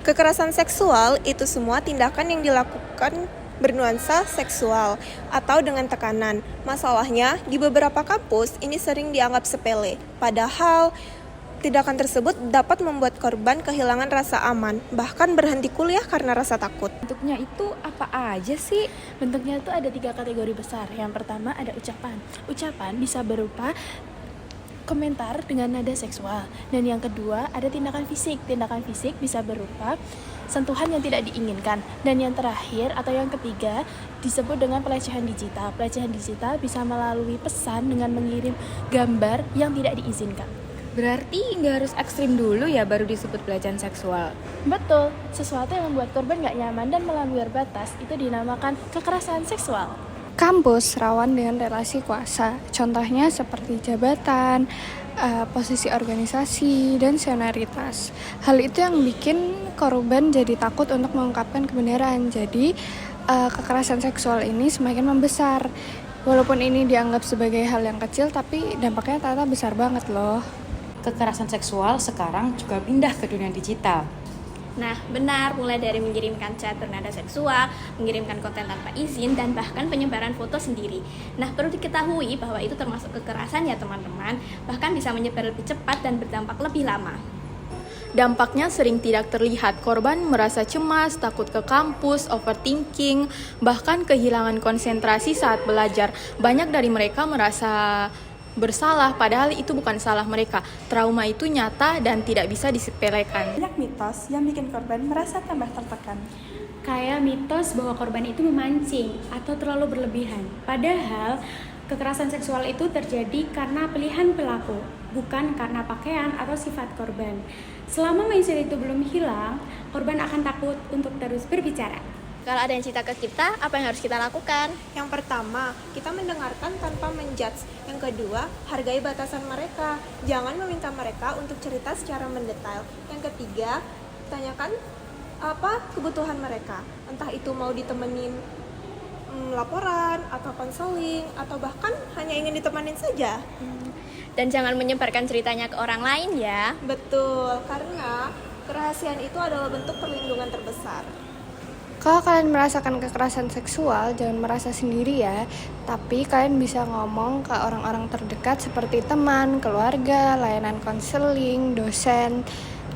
Kekerasan seksual itu semua tindakan yang dilakukan bernuansa seksual atau dengan tekanan. Masalahnya, di beberapa kampus ini sering dianggap sepele, padahal tindakan tersebut dapat membuat korban kehilangan rasa aman, bahkan berhenti kuliah karena rasa takut. Bentuknya itu apa aja sih? Bentuknya itu ada 3 kategori besar. Yang pertama ada ucapan. Ucapan bisa berupa komentar dengan nada seksual. Dan yang kedua ada tindakan fisik. Tindakan fisik bisa berupa sentuhan yang tidak diinginkan. Dan yang terakhir atau yang ketiga disebut dengan pelecehan digital. Pelecehan digital bisa melalui pesan dengan mengirim gambar yang tidak diizinkan. Berarti nggak harus ekstrim dulu ya baru disebut pelecehan seksual. Betul, sesuatu yang membuat korban gak nyaman dan melanggar batas itu dinamakan kekerasan seksual. Kampus rawan dengan relasi kuasa, contohnya seperti jabatan, posisi organisasi, dan senioritas. Hal itu yang bikin korban jadi takut untuk mengungkapkan kebenaran. Jadi, kekerasan seksual ini semakin membesar. Walaupun ini dianggap sebagai hal yang kecil, tapi dampaknya ternyata besar banget loh. Kekerasan seksual sekarang juga pindah ke dunia digital. Nah, benar, mulai dari mengirimkan chat bernada seksual, mengirimkan konten tanpa izin, dan bahkan penyebaran foto sendiri. Nah, perlu diketahui bahwa itu termasuk kekerasan ya teman-teman, bahkan bisa menyebar lebih cepat dan berdampak lebih lama. Dampaknya sering tidak terlihat, korban merasa cemas, takut ke kampus, overthinking, bahkan kehilangan konsentrasi saat belajar. Banyak dari mereka merasa bersalah, padahal itu bukan salah mereka. Trauma itu nyata dan tidak bisa disepelekan. Banyak mitos yang bikin korban merasa tambah tertekan. Kayak mitos bahwa korban itu memancing atau terlalu berlebihan. Padahal kekerasan seksual itu terjadi karena pilihan pelaku, bukan karena pakaian atau sifat korban. Selama mindset itu belum hilang, korban akan takut untuk terus berbicara. Kalau ada yang cerita ke kita, apa yang harus kita lakukan? Yang pertama, kita mendengarkan tanpa menjudge. Yang kedua, hargai batasan mereka. Jangan meminta mereka untuk cerita secara mendetail. Yang ketiga, tanyakan apa kebutuhan mereka. Entah itu mau ditemenin laporan, atau konseling, atau bahkan hanya ingin ditemenin saja. Dan jangan menyebarkan ceritanya ke orang lain ya. Betul, karena kerahasiaan itu adalah bentuk perlindungan terbesar. Kalau kalian merasakan kekerasan seksual, jangan merasa sendiri ya. Tapi kalian bisa ngomong ke orang-orang terdekat seperti teman, keluarga, layanan konseling, dosen.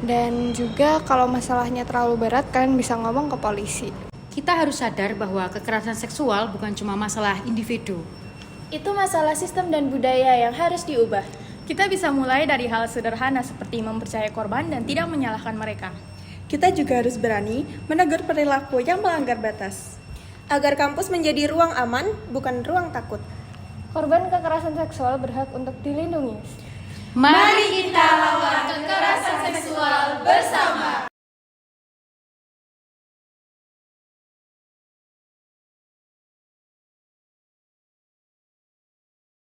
Dan juga kalau masalahnya terlalu berat, kalian bisa ngomong ke polisi. Kita harus sadar bahwa kekerasan seksual bukan cuma masalah individu. Itu masalah sistem dan budaya yang harus diubah. Kita bisa mulai dari hal sederhana seperti mempercayai korban dan tidak menyalahkan mereka. Kita juga harus berani menegur perilaku yang melanggar batas. Agar kampus menjadi ruang aman, bukan ruang takut. Korban kekerasan seksual berhak untuk dilindungi. Mari kita lawan kekerasan seksual bersama.